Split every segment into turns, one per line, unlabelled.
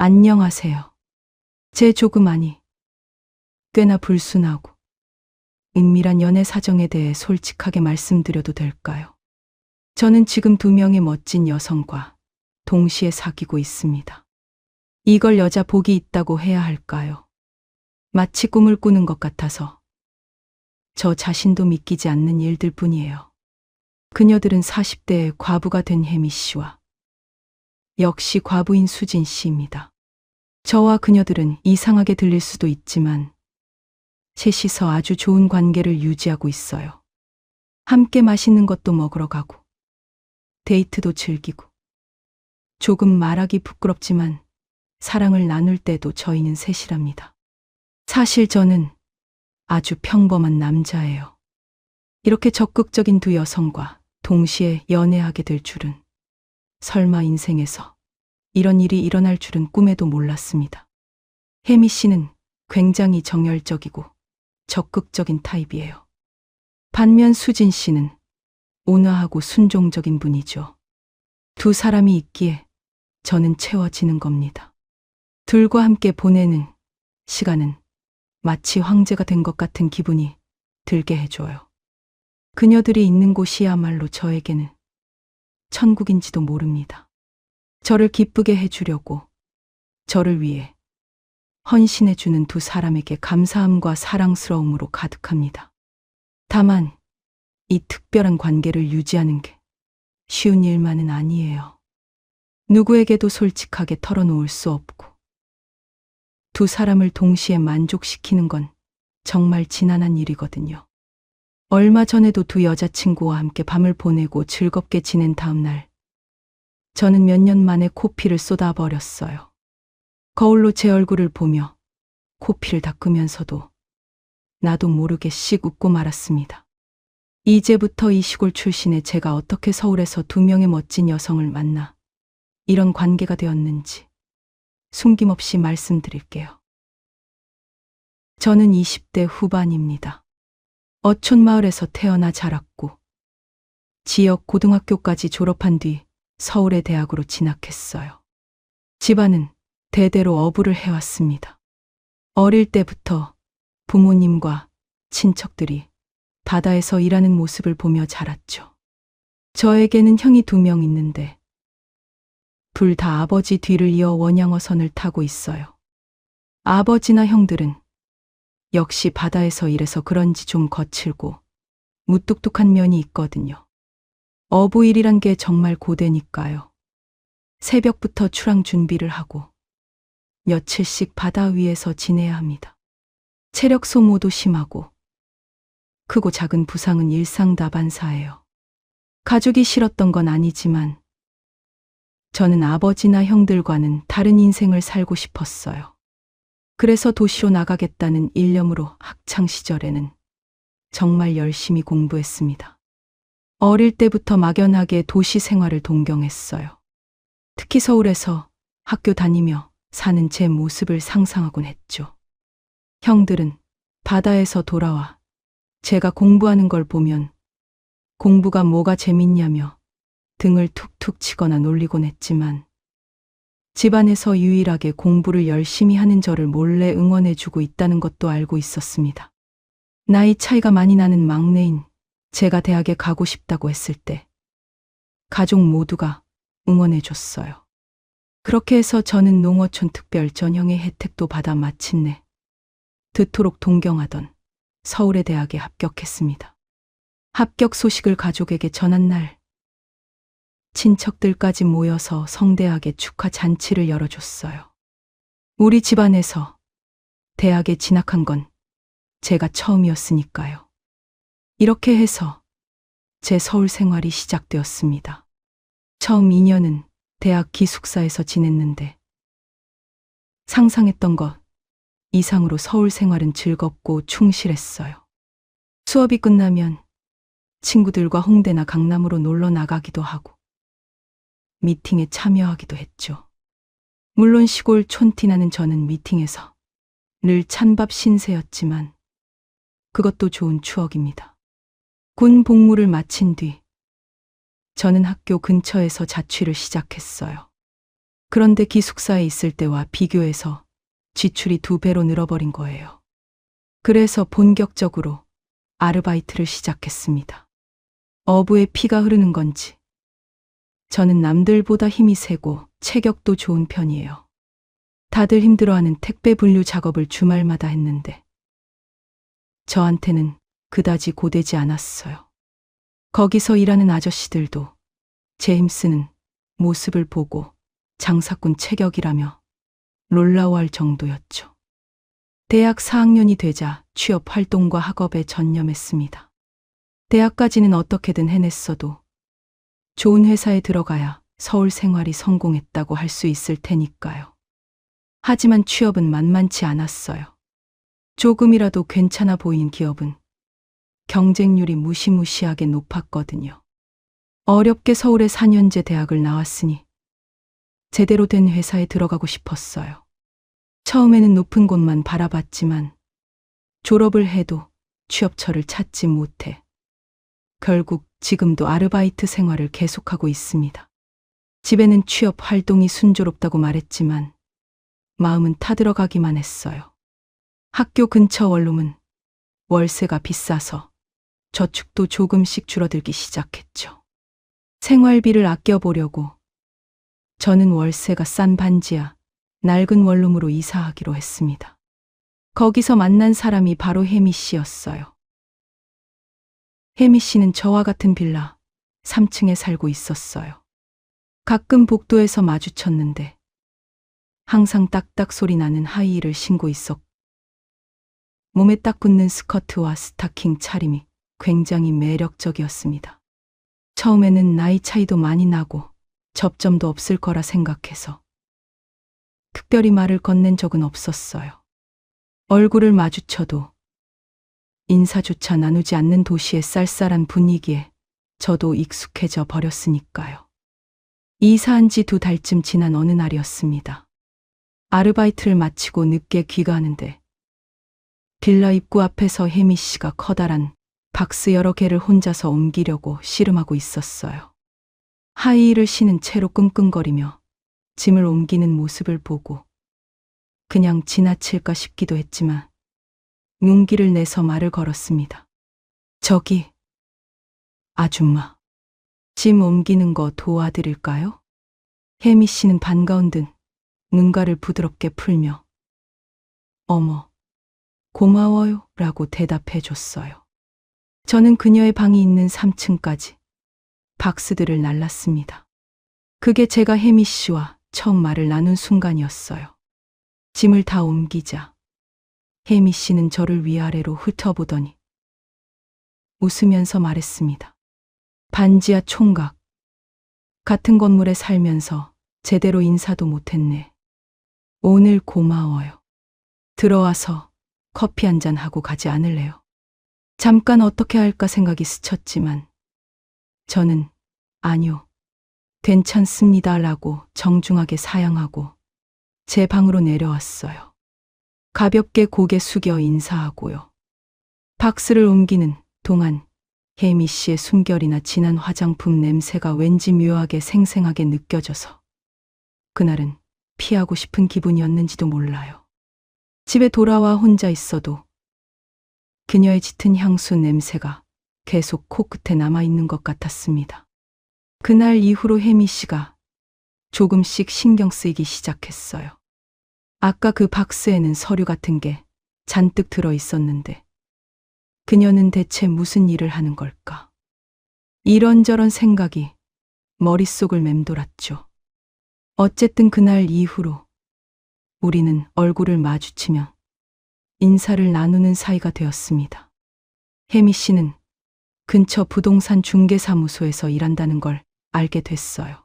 안녕하세요. 제 조그마니, 꽤나 불순하고 은밀한 연애 사정에 대해 솔직하게 말씀드려도 될까요? 저는 지금 2명의 멋진 여성과 동시에 사귀고 있습니다. 이걸 여자 복이 있다고 해야 할까요? 마치 꿈을 꾸는 것 같아서 저 자신도 믿기지 않는 일들 뿐이에요. 그녀들은 40대에 과부가 된 혜미 씨와 역시 과부인 수진 씨입니다. 저와 그녀들은 이상하게 들릴 수도 있지만 셋이서 아주 좋은 관계를 유지하고 있어요. 함께 맛있는 것도 먹으러 가고 데이트도 즐기고 조금 말하기 부끄럽지만 사랑을 나눌 때도 저희는 셋이랍니다. 사실 저는 아주 평범한 남자예요. 이렇게 적극적인 2 여성과 동시에 연애하게 될 줄은, 설마 인생에서 이런 일이 일어날 줄은 꿈에도 몰랐습니다. 혜미 씨는 굉장히 정열적이고 적극적인 타입이에요. 반면 수진 씨는 온화하고 순종적인 분이죠. 2 사람이 있기에 저는 채워지는 겁니다. 둘과 함께 보내는 시간은 마치 황제가 된 것 같은 기분이 들게 해줘요. 그녀들이 있는 곳이야말로 저에게는 천국인지도 모릅니다. 저를 기쁘게 해주려고 저를 위해 헌신해주는 2 사람에게 감사함과 사랑스러움으로 가득합니다. 다만 이 특별한 관계를 유지하는 게 쉬운 일만은 아니에요. 누구에게도 솔직하게 털어놓을 수 없고 2 사람을 동시에 만족시키는 건 정말 지난한 일이거든요. 얼마 전에도 2 여자친구와 함께 밤을 보내고 즐겁게 지낸 다음 날, 저는 몇 년 만에 코피를 쏟아버렸어요. 거울로 제 얼굴을 보며 코피를 닦으면서도 나도 모르게 씩 웃고 말았습니다. 이제부터 이 시골 출신의 제가 어떻게 서울에서 2명의 멋진 여성을 만나 이런 관계가 되었는지 숨김없이 말씀드릴게요. 저는 20대 후반입니다. 어촌 마을에서 태어나 자랐고 지역 고등학교까지 졸업한 뒤 서울의 대학으로 진학했어요. 집안은 대대로 어부를 해왔습니다. 어릴 때부터 부모님과 친척들이 바다에서 일하는 모습을 보며 자랐죠. 저에게는 형이 2명 있는데 둘 다 아버지 뒤를 이어 원양어선을 타고 있어요. 아버지나 형들은 역시 바다에서 일해서 그런지 좀 거칠고 무뚝뚝한 면이 있거든요. 어부일이란 게 정말 고되니까요. 새벽부터 출항 준비를 하고 며칠씩 바다 위에서 지내야 합니다. 체력 소모도 심하고 크고 작은 부상은 일상다반사예요. 가족이 싫었던 건 아니지만 저는 아버지나 형들과는 다른 인생을 살고 싶었어요. 그래서 도시로 나가겠다는 일념으로 학창 시절에는 정말 열심히 공부했습니다. 어릴 때부터 막연하게 도시 생활을 동경했어요. 특히 서울에서 학교 다니며 사는 제 모습을 상상하곤 했죠. 형들은 바다에서 돌아와 제가 공부하는 걸 보면 공부가 뭐가 재밌냐며 등을 툭툭 치거나 놀리곤 했지만 집안에서 유일하게 공부를 열심히 하는 저를 몰래 응원해주고 있다는 것도 알고 있었습니다. 나이 차이가 많이 나는 막내인 제가 대학에 가고 싶다고 했을 때 가족 모두가 응원해줬어요. 그렇게 해서 저는 농어촌 특별 전형의 혜택도 받아 마침내 그토록 동경하던 서울의 대학에 합격했습니다. 합격 소식을 가족에게 전한 날, 친척들까지 모여서 성대하게 축하 잔치를 열어줬어요. 우리 집안에서 대학에 진학한 건 제가 처음이었으니까요. 이렇게 해서 제 서울 생활이 시작되었습니다. 처음 2년은 대학 기숙사에서 지냈는데 상상했던 것 이상으로 서울 생활은 즐겁고 충실했어요. 수업이 끝나면 친구들과 홍대나 강남으로 놀러 나가기도 하고 미팅에 참여하기도 했죠. 물론 시골 촌티나는 저는 미팅에서 늘 찬밥 신세였지만 그것도 좋은 추억입니다. 군 복무를 마친 뒤 저는 학교 근처에서 자취를 시작했어요. 그런데 기숙사에 있을 때와 비교해서 지출이 2배로 늘어버린 거예요. 그래서 본격적으로 아르바이트를 시작했습니다. 어부의 피가 흐르는 건지 저는 남들보다 힘이 세고 체격도 좋은 편이에요. 다들 힘들어하는 택배 분류 작업을 주말마다 했는데 저한테는 그다지 고되지 않았어요. 거기서 일하는 아저씨들도 제 힘쓰는 모습을 보고 장사꾼 체격이라며 놀라워할 정도였죠. 대학 4학년이 되자 취업 활동과 학업에 전념했습니다. 대학까지는 어떻게든 해냈어도 좋은 회사에 들어가야 서울 생활이 성공했다고 할 수 있을 테니까요. 하지만 취업은 만만치 않았어요. 조금이라도 괜찮아 보이는 기업은 경쟁률이 무시무시하게 높았거든요. 어렵게 서울의 4년제 대학을 나왔으니 제대로 된 회사에 들어가고 싶었어요. 처음에는 높은 곳만 바라봤지만 졸업을 해도 취업처를 찾지 못해 결국 지금도 아르바이트 생활을 계속하고 있습니다. 집에는 취업 활동이 순조롭다고 말했지만 마음은 타들어가기만 했어요. 학교 근처 원룸은 월세가 비싸서 저축도 조금씩 줄어들기 시작했죠. 생활비를 아껴보려고 저는 월세가 싼 반지하 낡은 원룸으로 이사하기로 했습니다. 거기서 만난 사람이 바로 혜미 씨였어요. 혜미 씨는 저와 같은 빌라 3층에 살고 있었어요. 가끔 복도에서 마주쳤는데 항상 딱딱 소리 나는 하이힐을 신고 있었고 몸에 딱 붙는 스커트와 스타킹 차림이 굉장히 매력적이었습니다. 처음에는 나이 차이도 많이 나고 접점도 없을 거라 생각해서 특별히 말을 건넨 적은 없었어요. 얼굴을 마주쳐도 인사조차 나누지 않는 도시의 쌀쌀한 분위기에 저도 익숙해져 버렸으니까요. 이사한 지 2달쯤 지난 어느 날이었습니다. 아르바이트를 마치고 늦게 귀가하는데 빌라 입구 앞에서 혜미 씨가 커다란 박스 여러 개를 혼자서 옮기려고 씨름하고 있었어요. 하이힐을 신은 채로 끙끙거리며 짐을 옮기는 모습을 보고 그냥 지나칠까 싶기도 했지만 용기를 내서 말을 걸었습니다. 저기, 아줌마, 짐 옮기는 거 도와드릴까요? 혜미 씨는 반가운 듯 눈가를 부드럽게 풀며 어머, 고마워요 라고 대답해 줬어요. 저는 그녀의 방이 있는 3층까지 박스들을 날랐습니다. 그게 제가 혜미 씨와 처음 말을 나눈 순간이었어요. 짐을 다 옮기자 혜미 씨는 저를 위아래로 훑어보더니 웃으면서 말했습니다. 반지하 총각, 같은 건물에 살면서 제대로 인사도 못했네. 오늘 고마워요. 들어와서 커피 한잔 하고 가지 않을래요? 잠깐 어떻게 할까 생각이 스쳤지만 저는 아니요, 괜찮습니다 라고 정중하게 사양하고 제 방으로 내려왔어요. 가볍게 고개 숙여 인사하고요. 박스를 옮기는 동안 혜미 씨의 숨결이나 진한 화장품 냄새가 왠지 묘하게 생생하게 느껴져서 그날은 피하고 싶은 기분이었는지도 몰라요. 집에 돌아와 혼자 있어도 그녀의 짙은 향수 냄새가 계속 코끝에 남아있는 것 같았습니다. 그날 이후로 혜미 씨가 조금씩 신경 쓰이기 시작했어요. 아까 그 박스에는 서류 같은 게 잔뜩 들어 있었는데 그녀는 대체 무슨 일을 하는 걸까? 이런저런 생각이 머릿속을 맴돌았죠. 어쨌든 그날 이후로 우리는 얼굴을 마주치며 인사를 나누는 사이가 되었습니다. 혜미 씨는 근처 부동산 중개사무소에서 일한다는 걸 알게 됐어요.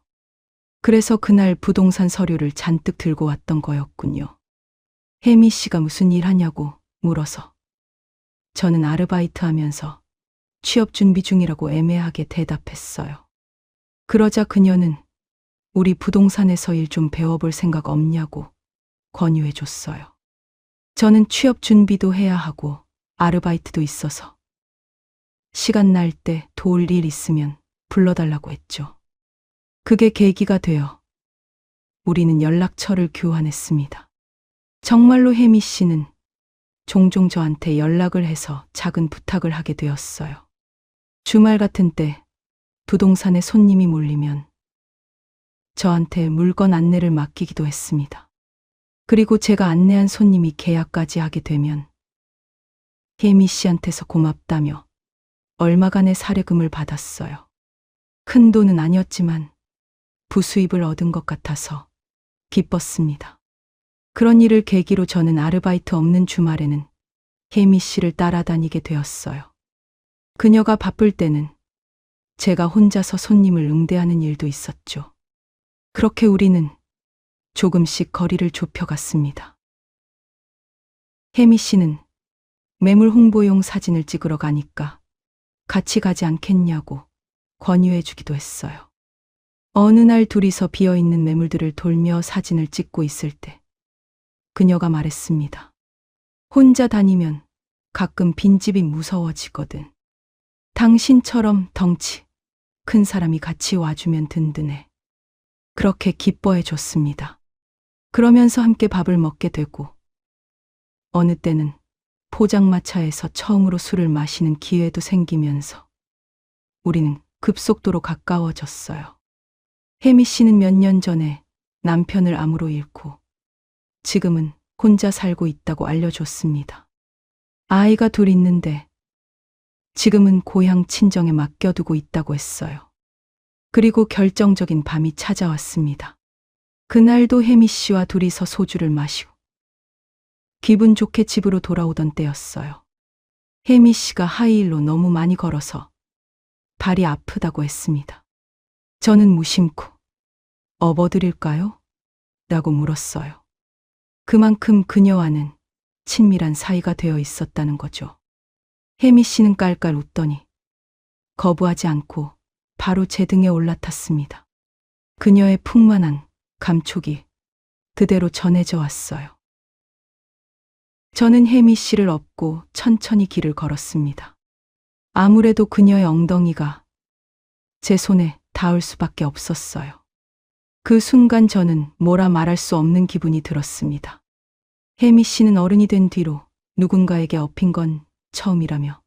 그래서 그날 부동산 서류를 잔뜩 들고 왔던 거였군요. 혜미 씨가 무슨 일 하냐고 물어서 저는 아르바이트 하면서 취업 준비 중이라고 애매하게 대답했어요. 그러자 그녀는 우리 부동산에서 일 좀 배워볼 생각 없냐고 권유해 줬어요. 저는 취업 준비도 해야 하고 아르바이트도 있어서 시간 날 때 도울 일 있으면 불러달라고 했죠. 그게 계기가 되어 우리는 연락처를 교환했습니다. 정말로 혜미 씨는 종종 저한테 연락을 해서 작은 부탁을 하게 되었어요. 주말 같은 때 부동산에 손님이 몰리면 저한테 물건 안내를 맡기기도 했습니다. 그리고 제가 안내한 손님이 계약까지 하게 되면 혜미 씨한테서 고맙다며 얼마간의 사례금을 받았어요. 큰 돈은 아니었지만 부수입을 얻은 것 같아서 기뻤습니다. 그런 일을 계기로 저는 아르바이트 없는 주말에는 혜미 씨를 따라다니게 되었어요. 그녀가 바쁠 때는 제가 혼자서 손님을 응대하는 일도 있었죠. 그렇게 우리는 조금씩 거리를 좁혀갔습니다. 혜미 씨는 매물 홍보용 사진을 찍으러 가니까 같이 가지 않겠냐고 권유해 주기도 했어요. 어느 날 둘이서 비어있는 매물들을 돌며 사진을 찍고 있을 때 그녀가 말했습니다. 혼자 다니면 가끔 빈집이 무서워지거든. 당신처럼 덩치 큰 사람이 같이 와주면 든든해. 그렇게 기뻐해 줬습니다. 그러면서 함께 밥을 먹게 되고 어느 때는 포장마차에서 처음으로 술을 마시는 기회도 생기면서 우리는 급속도로 가까워졌어요. 혜미 씨는 몇 년 전에 남편을 암으로 잃고 지금은 혼자 살고 있다고 알려줬습니다. 아이가 둘 있는데 지금은 고향 친정에 맡겨두고 있다고 했어요. 그리고 결정적인 밤이 찾아왔습니다. 그날도 혜미 씨와 둘이서 소주를 마시고 기분 좋게 집으로 돌아오던 때였어요. 혜미 씨가 하이힐로 너무 많이 걸어서 발이 아프다고 했습니다. 저는 무심코 업어드릴까요? 라고 물었어요. 그만큼 그녀와는 친밀한 사이가 되어 있었다는 거죠. 혜미 씨는 깔깔 웃더니 거부하지 않고 바로 제 등에 올라탔습니다. 그녀의 풍만한 감촉이 그대로 전해져 왔어요. 저는 혜미 씨를 업고 천천히 길을 걸었습니다. 아무래도 그녀의 엉덩이가 제 손에 닿을 수밖에 없었어요. 그 순간 저는 뭐라 말할 수 없는 기분이 들었습니다. 혜미 씨는 어른이 된 뒤로 누군가에게 업힌 건 처음이라며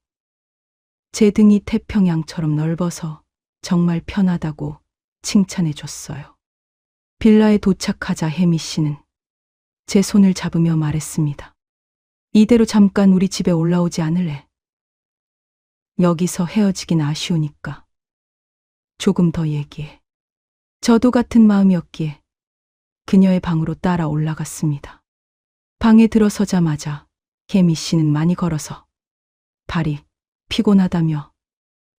제 등이 태평양처럼 넓어서 정말 편하다고 칭찬해 줬어요. 빌라에 도착하자 혜미 씨는 제 손을 잡으며 말했습니다. 이대로 잠깐 우리 집에 올라오지 않을래? 여기서 헤어지긴 아쉬우니까 조금 더 얘기해. 저도 같은 마음이었기에 그녀의 방으로 따라 올라갔습니다. 방에 들어서자마자 혜미 씨는 많이 걸어서 발이 피곤하다며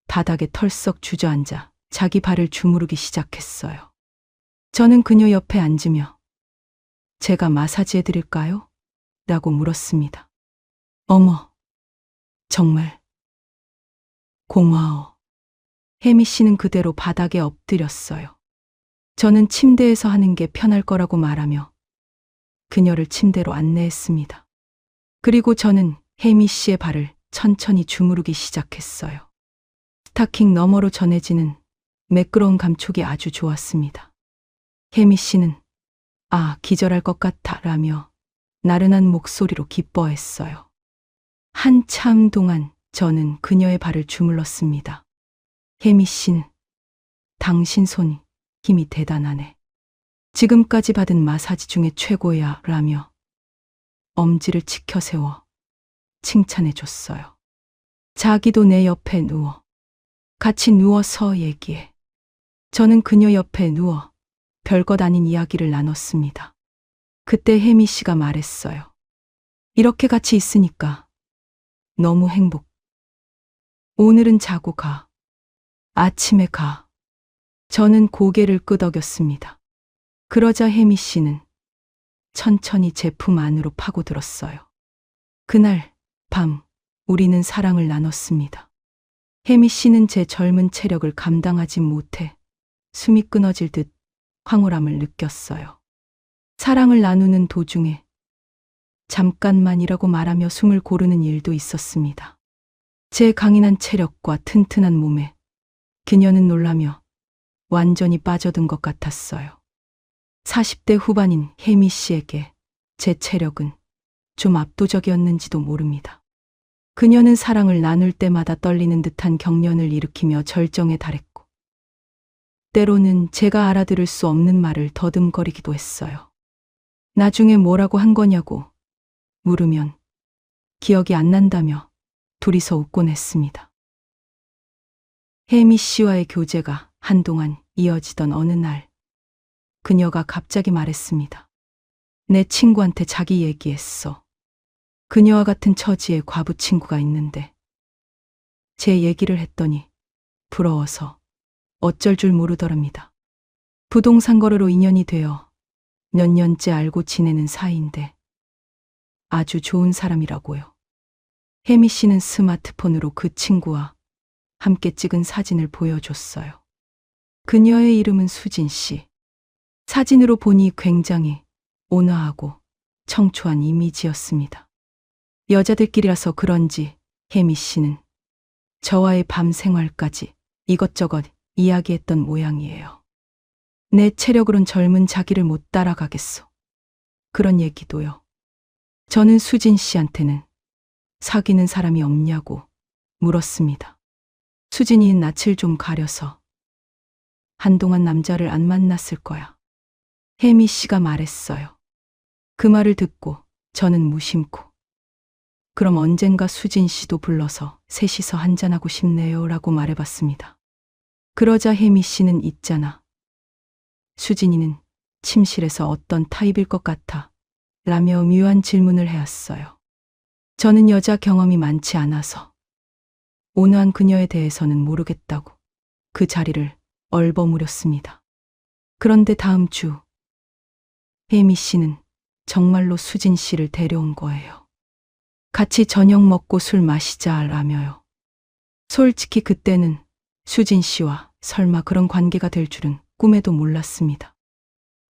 바닥에 털썩 주저앉아 자기 발을 주무르기 시작했어요. 저는 그녀 옆에 앉으며 제가 마사지해 드릴까요? 라고 물었습니다. 어머, 정말 고마워. 혜미 씨는 그대로 바닥에 엎드렸어요. 저는 침대에서 하는 게 편할 거라고 말하며 그녀를 침대로 안내했습니다. 그리고 저는 혜미 씨의 발을 천천히 주무르기 시작했어요. 스타킹 너머로 전해지는 매끄러운 감촉이 아주 좋았습니다. 혜미 씨는 기절할 것 같아 라며 나른한 목소리로 기뻐했어요. 한참 동안 저는 그녀의 발을 주물렀습니다. 혜미 씨는 당신 손이 힘이 대단하네. 지금까지 받은 마사지 중에 최고야 라며 엄지를 치켜 세워 칭찬해 줬어요. 자기도 내 옆에 누워 같이 누워서 얘기해. 저는 그녀 옆에 누워 별것 아닌 이야기를 나눴습니다. 그때 혜미 씨가 말했어요. 이렇게 같이 있으니까 너무 행복. 오늘은 자고 가. 아침에 가. 저는 고개를 끄덕였습니다. 그러자 혜미 씨는 천천히 제 품 안으로 파고들었어요. 그날 밤 우리는 사랑을 나눴습니다. 혜미 씨는 제 젊은 체력을 감당하지 못해 숨이 끊어질 듯 황홀함을 느꼈어요. 사랑을 나누는 도중에 잠깐만이라고 말하며 숨을 고르는 일도 있었습니다. 제 강인한 체력과 튼튼한 몸에 그녀는 놀라며 완전히 빠져든 것 같았어요. 40대 후반인 혜미 씨에게 제 체력은 좀 압도적이었는지도 모릅니다. 그녀는 사랑을 나눌 때마다 떨리는 듯한 경련을 일으키며 절정에 달했고, 때로는 제가 알아들을 수 없는 말을 더듬거리기도 했어요. 나중에 뭐라고 한 거냐고 물으면 기억이 안 난다며 둘이서 웃곤 했습니다. 혜미 씨와의 교제가 한동안 이어지던 어느 날, 그녀가 갑자기 말했습니다. 내 친구한테 자기 얘기했어. 그녀와 같은 처지의 과부 친구가 있는데, 제 얘기를 했더니 부러워서 어쩔 줄 모르더랍니다. 부동산 거래로 인연이 되어 몇 년째 알고 지내는 사이인데 아주 좋은 사람이라고요. 혜미 씨는 스마트폰으로 그 친구와 함께 찍은 사진을 보여줬어요. 그녀의 이름은 수진 씨. 사진으로 보니 굉장히 온화하고 청초한 이미지였습니다. 여자들끼리라서 그런지 혜미 씨는 저와의 밤 생활까지 이것저것 이야기했던 모양이에요. 내 체력으론 젊은 자기를 못 따라가겠소. 그런 얘기도요. 저는 수진 씨한테는 사귀는 사람이 없냐고 물었습니다. 수진이 낯을 좀 가려서 한동안 남자를 안 만났을 거야. 혜미 씨가 말했어요. 그 말을 듣고 저는 무심코 그럼 언젠가 수진 씨도 불러서 셋이서 한잔하고 싶네요 라고 말해봤습니다. 그러자 혜미 씨는 있잖아. 수진이는 침실에서 어떤 타입일 것 같아 라며 묘한 질문을 해왔어요. 저는 여자 경험이 많지 않아서 온화한 그녀에 대해서는 모르겠다고 그 자리를 얼버무렸습니다. 그런데 다음 주 혜미 씨는 정말로 수진 씨를 데려온 거예요. 같이 저녁 먹고 술 마시자라며요. 솔직히 그때는 수진 씨와 설마 그런 관계가 될 줄은 꿈에도 몰랐습니다.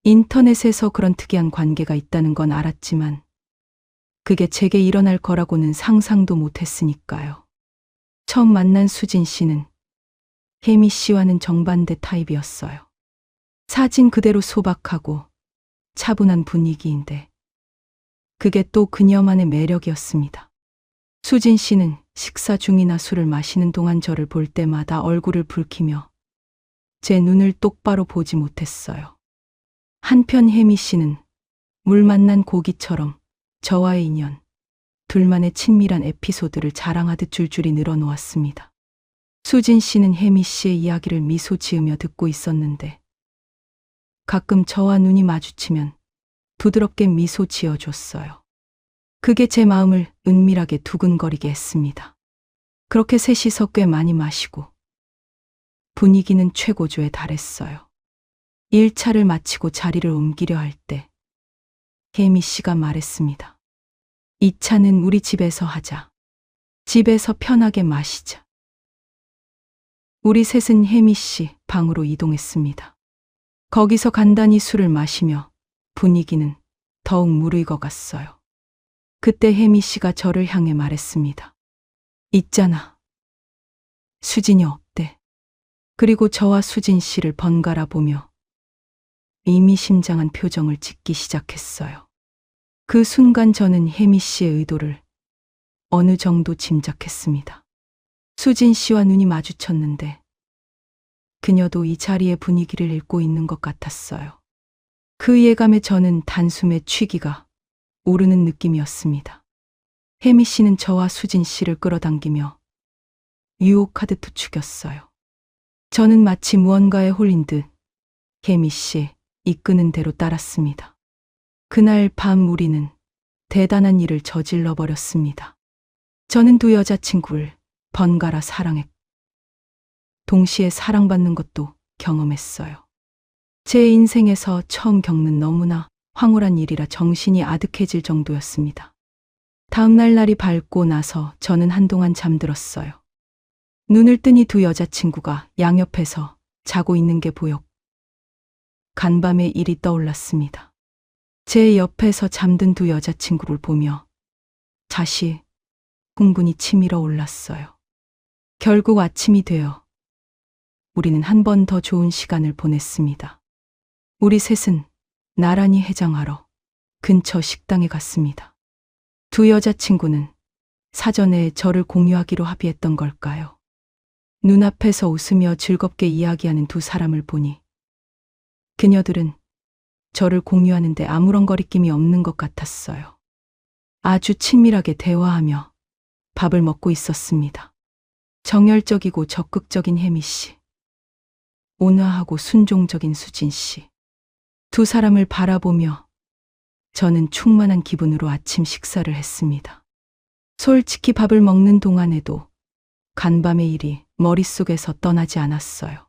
인터넷에서 그런 특이한 관계가 있다는 건 알았지만 그게 제게 일어날 거라고는 상상도 못했으니까요. 처음 만난 수진 씨는 혜미 씨와는 정반대 타입이었어요. 사진 그대로 소박하고 차분한 분위기인데 그게 또 그녀만의 매력이었습니다. 수진 씨는 식사 중이나 술을 마시는 동안 저를 볼 때마다 얼굴을 붉히며 제 눈을 똑바로 보지 못했어요. 한편 혜미 씨는 물 만난 고기처럼 저와의 인연, 둘만의 친밀한 에피소드를 자랑하듯 줄줄이 늘어놓았습니다. 수진 씨는 혜미 씨의 이야기를 미소 지으며 듣고 있었는데 가끔 저와 눈이 마주치면 부드럽게 미소 지어줬어요. 그게 제 마음을 은밀하게 두근거리게 했습니다. 그렇게 셋이서 꽤 많이 마시고 분위기는 최고조에 달했어요. 1차를 마치고 자리를 옮기려 할 때 혜미 씨가 말했습니다. 2차는 우리 집에서 하자. 집에서 편하게 마시자. 우리 셋은 혜미 씨 방으로 이동했습니다. 거기서 간단히 술을 마시며 분위기는 더욱 무르익어 갔어요. 그때 혜미 씨가 저를 향해 말했습니다. 있잖아. 수진이 어때? 그리고 저와 수진 씨를 번갈아 보며 의미심장한 표정을 짓기 시작했어요. 그 순간 저는 혜미 씨의 의도를 어느 정도 짐작했습니다. 수진 씨와 눈이 마주쳤는데 그녀도 이 자리의 분위기를 읽고 있는 것 같았어요. 그 예감에 저는 단숨에 취기가 오르는 느낌이었습니다. 혜미 씨는 저와 수진 씨를 끌어당기며 유혹하듯 부추겼어요. 저는 마치 무언가에 홀린 듯 혜미 씨 이끄는 대로 따랐습니다. 그날 밤 우리는 대단한 일을 저질러 버렸습니다. 저는 두 여자친구를 번갈아 사랑했고 동시에 사랑받는 것도 경험했어요. 제 인생에서 처음 겪는 너무나 황홀한 일이라 정신이 아득해질 정도였습니다. 다음날 날이 밝고 나서 저는 한동안 잠들었어요. 눈을 뜨니 두 여자친구가 양옆에서 자고 있는 게 보였고 간밤에 일이 떠올랐습니다. 제 옆에서 잠든 두 여자친구를 보며 다시 흥분이 치밀어 올랐어요. 결국 아침이 되어 우리는 한 번 더 좋은 시간을 보냈습니다. 우리 셋은 나란히 해장하러 근처 식당에 갔습니다. 두 여자친구는 사전에 저를 공유하기로 합의했던 걸까요? 눈앞에서 웃으며 즐겁게 이야기하는 두 사람을 보니 그녀들은 저를 공유하는데 아무런 거리낌이 없는 것 같았어요. 아주 친밀하게 대화하며 밥을 먹고 있었습니다. 정열적이고 적극적인 혜미 씨, 온화하고 순종적인 수진 씨. 두 사람을 바라보며 저는 충만한 기분으로 아침 식사를 했습니다. 솔직히 밥을 먹는 동안에도 간밤의 일이 머릿속에서 떠나지 않았어요.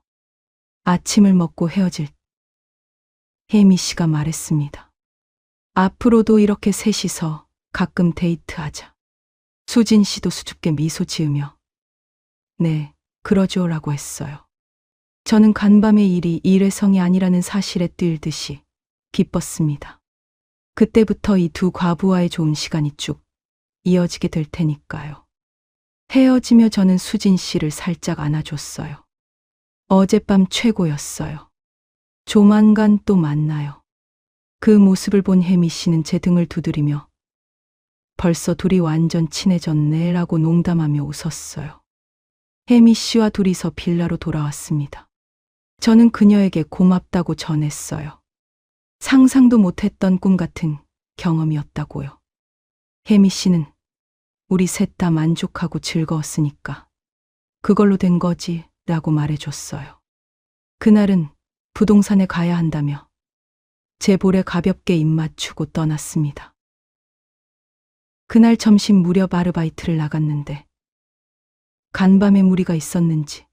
아침을 먹고 헤어질 혜미 씨가 말했습니다. 앞으로도 이렇게 셋이서 가끔 데이트하자. 수진 씨도 수줍게 미소 지으며 네, 그러죠라고 했어요. 저는 간밤의 일이 일회성이 아니라는 사실에 뛸 듯이 기뻤습니다. 그때부터 이 두 과부와의 좋은 시간이 쭉 이어지게 될 테니까요. 헤어지며 저는 수진 씨를 살짝 안아줬어요. 어젯밤 최고였어요. 조만간 또 만나요. 그 모습을 본 혜미 씨는 제 등을 두드리며 벌써 둘이 완전 친해졌네라고 농담하며 웃었어요. 혜미 씨와 둘이서 빌라로 돌아왔습니다. 저는 그녀에게 고맙다고 전했어요. 상상도 못했던 꿈 같은 경험이었다고요. 혜미 씨는 우리 셋 다 만족하고 즐거웠으니까 그걸로 된 거지 라고 말해줬어요. 그날은 부동산에 가야 한다며 제 볼에 가볍게 입 맞추고 떠났습니다. 그날 점심 무렵 아르바이트를 나갔는데 간밤에 무리가 있었는지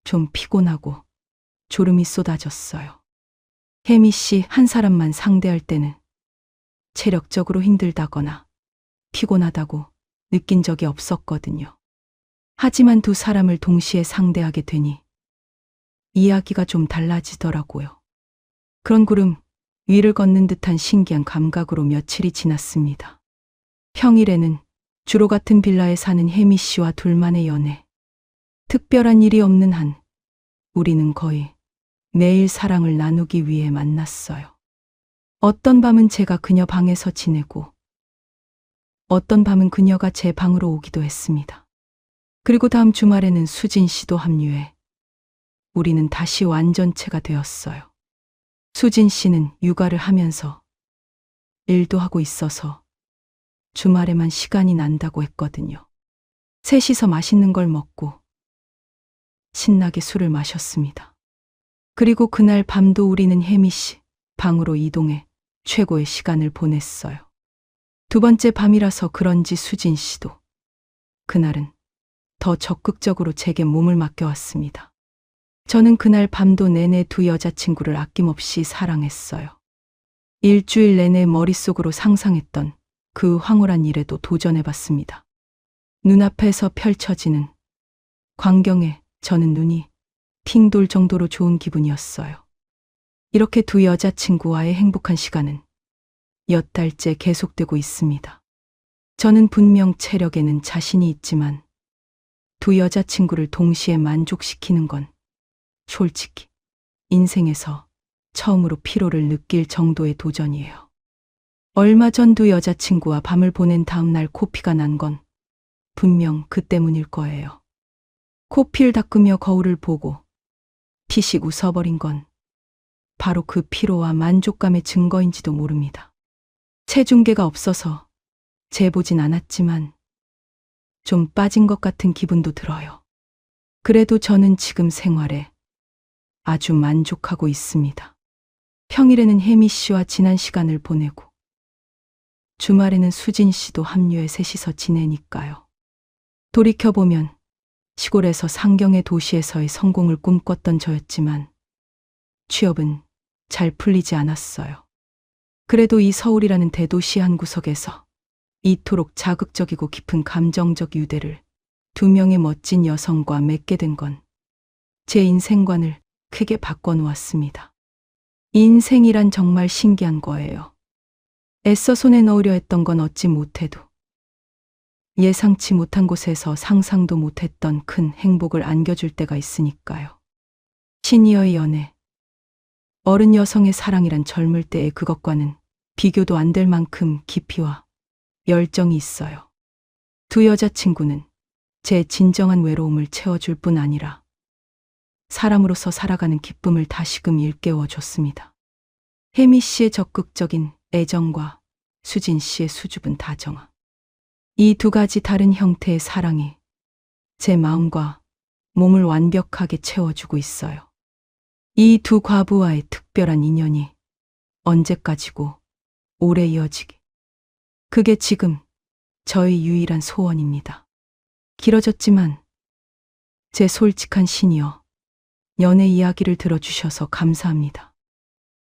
좀 피곤하고 졸음이 쏟아졌어요. 혜미 씨 한 사람만 상대할 때는 체력적으로 힘들다거나 피곤하다고 느낀 적이 없었거든요. 하지만 두 사람을 동시에 상대하게 되니 이야기가 좀 달라지더라고요. 그런 구름 위를 걷는 듯한 신기한 감각으로 며칠이 지났습니다. 평일에는 주로 같은 빌라에 사는 혜미 씨와 둘만의 연애. 특별한 일이 없는 한 우리는 거의 매일 사랑을 나누기 위해 만났어요. 어떤 밤은 제가 그녀 방에서 지내고 어떤 밤은 그녀가 제 방으로 오기도 했습니다. 그리고 다음 주말에는 수진 씨도 합류해 우리는 다시 완전체가 되었어요. 수진 씨는 육아를 하면서 일도 하고 있어서 주말에만 시간이 난다고 했거든요. 셋이서 맛있는 걸 먹고 신나게 술을 마셨습니다. 그리고 그날 밤도 우리는 혜미 씨 방으로 이동해 최고의 시간을 보냈어요. 두 번째 밤이라서 그런지 수진 씨도 그날은 더 적극적으로 제게 몸을 맡겨왔습니다. 저는 그날 밤도 내내 두 여자친구를 아낌없이 사랑했어요. 일주일 내내 머릿속으로 상상했던 그 황홀한 일에도 도전해봤습니다. 눈앞에서 펼쳐지는 광경에 저는 눈이 팅 돌 정도로 좋은 기분이었어요. 이렇게 두 여자친구와의 행복한 시간은 몇 달째 계속되고 있습니다. 저는 분명 체력에는 자신이 있지만 두 여자친구를 동시에 만족시키는 건 솔직히 인생에서 처음으로 피로를 느낄 정도의 도전이에요. 얼마 전 두 여자친구와 밤을 보낸 다음 날 코피가 난 건 분명 그 때문일 거예요. 코피를 닦으며 거울을 보고 피식 웃어버린 건 바로 그 피로와 만족감의 증거인지도 모릅니다. 체중계가 없어서 재보진 않았지만 좀 빠진 것 같은 기분도 들어요. 그래도 저는 지금 생활에 아주 만족하고 있습니다. 평일에는 혜미 씨와 지난 시간을 보내고 주말에는 수진 씨도 합류해 셋이서 지내니까요. 돌이켜보면 시골에서 상경의 도시에서의 성공을 꿈꿨던 저였지만 취업은 잘 풀리지 않았어요. 그래도 이 서울이라는 대도시 한 구석에서 이토록 자극적이고 깊은 감정적 유대를 두 명의 멋진 여성과 맺게 된 건 제 인생관을 크게 바꿔놓았습니다. 인생이란 정말 신기한 거예요. 애써 손에 넣으려 했던 건 얻지 못해도 예상치 못한 곳에서 상상도 못했던 큰 행복을 안겨줄 때가 있으니까요. 시니어의 연애, 어른 여성의 사랑이란 젊을 때의 그것과는 비교도 안 될 만큼 깊이와 열정이 있어요. 두 여자친구는 제 진정한 외로움을 채워줄 뿐 아니라 사람으로서 살아가는 기쁨을 다시금 일깨워 줬습니다. 혜미 씨의 적극적인 애정과 수진 씨의 수줍은 다정함. 이 두 가지 다른 형태의 사랑이 제 마음과 몸을 완벽하게 채워주고 있어요. 이 두 과부와의 특별한 인연이 언제까지고 오래 이어지기. 그게 지금 저의 유일한 소원입니다. 길어졌지만 제 솔직한 신이여, 연애 이야기를 들어주셔서 감사합니다.